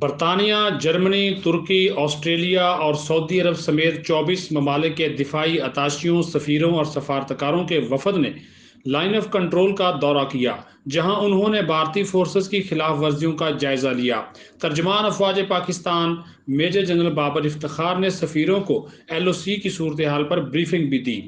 برطانیہ، جرمنی، ترکی، آسٹریلیا اور سعودی عرب سمیت 24 ممالک کے دفاعی اتاشیوں، سفیروں اور سفارتکاروں کے وفد نے لائن آف کنٹرول کا دورہ کیا، جہاں انہوں نے بھارتی فورسز کی خلاف ورزیوں کا جائزہ لیا۔ ترجمان افواج پاکستان میجر جنرل بابر افتخار نے سفیروں کو ایل او سی کی صورتحال پر بریفنگ بھی دی۔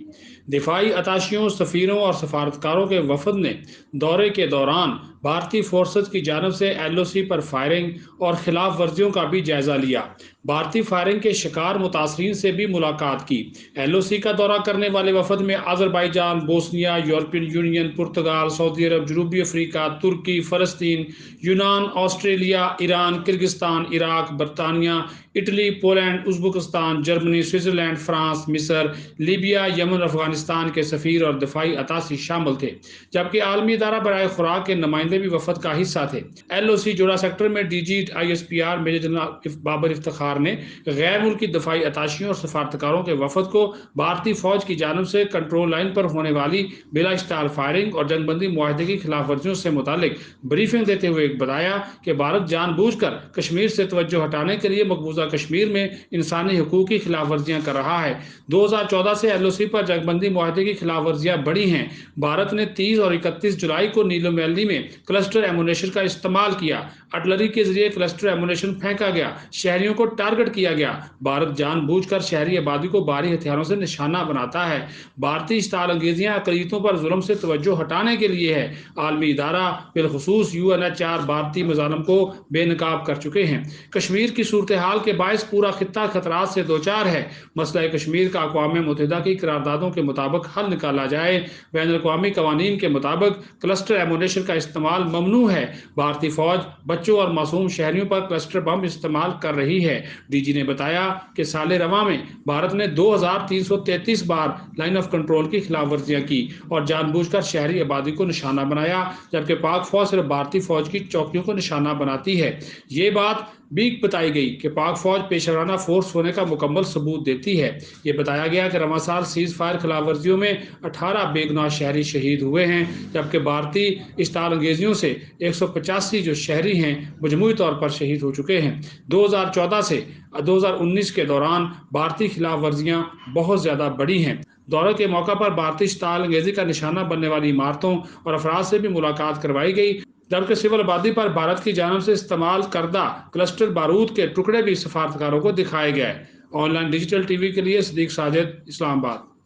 دفاعی اتاشیوں، سفیروں اور سفارتکاروں کے وفد نے دورے کے دوران بھارتی فورسز کی جانب سے ایل او سی پر فائرنگ اور خلاف ورزیوں کا بھی جائزہ لیا۔ بھارتی فائرنگ کے شکار متاثرین سے بھی ملاقات کی۔ ایل او سی کا دورہ کرنے والے وفد میں Azerbaijan, Bosnia, European Union, Portugal, سعودی عرب، جنوبی افریقہ، ترکی، فلسطین، یونان، آسٹریلیا، ایران، کرغزستان، عراق، برطانیہ، Italy, Poland, Uzbekistan, Germany, Switzerland, France, مصر، لیبیا، یمن، افغانستان کے سفیر اور دفاعی اتاشی شامل تھے، جبکہ عالمی ادارہ برائے خوراک کے نمائندے بھی وفد کا حصہ تھے۔ ایل او سی جوڑا سیکٹر میں D G I S P R major general Babar Iftikhar نے غیر ملکی دفاعی اتاشیوں اور سفارتکاروں کے وفد کو بھارتی فوج کی جانب سے کنٹرول لائن پر ہونے والی بلا اشتعال فائرنگ اور جنگ بندی معاہدے کی خلاف ورزیوں سے متعلق بریفنگ دیتے ہوئے بتایا کہ بھارت جان بوجھ کر کشمیر سے توجہ ہٹانے کے لیے مقبوضہ کشمیر میں انسانی حقوق کی خلاف ورزیاں کر رہا ہے۔ 2014 سے ایل او سی پر جنگ بندی معاہدے کی خلاف ورزیاں بڑھی ہیں۔ بھارت نے 30 اور 31 جولائی کو نیلم ویلی میں کلسٹر ایمونیشن کا استعمال کیا، آرٹلری کے ذریعے کلسٹر ایمونیشن پھینکا گیا، شہریوں کو ٹارگٹ کیا گیا۔ بھارت جان بوجھ کر شہری آبادی کو بھاری ہتھیاروں سے نشانہ بناتا ہے۔ بھارتی اشتعال انگیزیاں اقلیتوں پر ظلم سے توجہ ہٹانے کے لیے ہے۔ عالمی ادارہ بالخصوص یو این ایچ آر بھارتی مظالم کو بے نقاب کر چکے ہیں۔ کشمیر کی صورتحال کے باعث پورا خطہ خطرات سے دوچار ہے۔ مسئلہ کشمیر کا اقوام متحدہ کی قراردادوں کے مطابق حل نکالا جائے۔ بین الاقوامی قوانین کے مطابق کلسٹر ایمونیشن کا استعمال ممنوع ہے۔ بھارتی فوج بچوں اور معصوم شہریوں پر کلسٹر بم استعمال کر رہی ہے۔ ڈی جی نے بتایا کہ سال رواں میں بھارت نے 2333 بار لائن آف کنٹرول کی خلاف ورزیاں کی اور جان بوجھ کر شہری آبادی کو نشانہ بنایا، جبکہ پاک فوج صرف بھارتی فوج کی چوکیوں کو نشانہ بناتی ہے۔ یہ بات بھی بتائی گئی کہ پاک فوج پیشہ ورانہ فورس ہونے کا مکمل ثبوت دیتی ہے۔ یہ بتایا گیا کہ رواں سال سیز فائر خلاف ورزیوں میں 18 بے گناہ شہری شہید ہوئے ہیں، جبکہ بھارتی اشتعال انگیزیوں سے 185 جو شہری ہیں مجموعی طور پر شہید ہو چکے ہیں۔ 2014 سے 2019 کے دوران بھارتی خلاف ورزیاں بہت زیادہ بڑی ہیں۔ دورے کے موقع پر بھارتی اشتعال انگیزی کا نشانہ بننے والی عمارتوں اور افراد سے بھی ملاقات کروائی گئی، جبکہ سول آبادی پر بھارت کی جانب سے استعمال کردہ کلسٹر بارود کے ٹکڑے بھی سفارتکاروں کو دکھائے گئے۔ On line digital T V کے لیے صدیق ساجد، اسلام آباد۔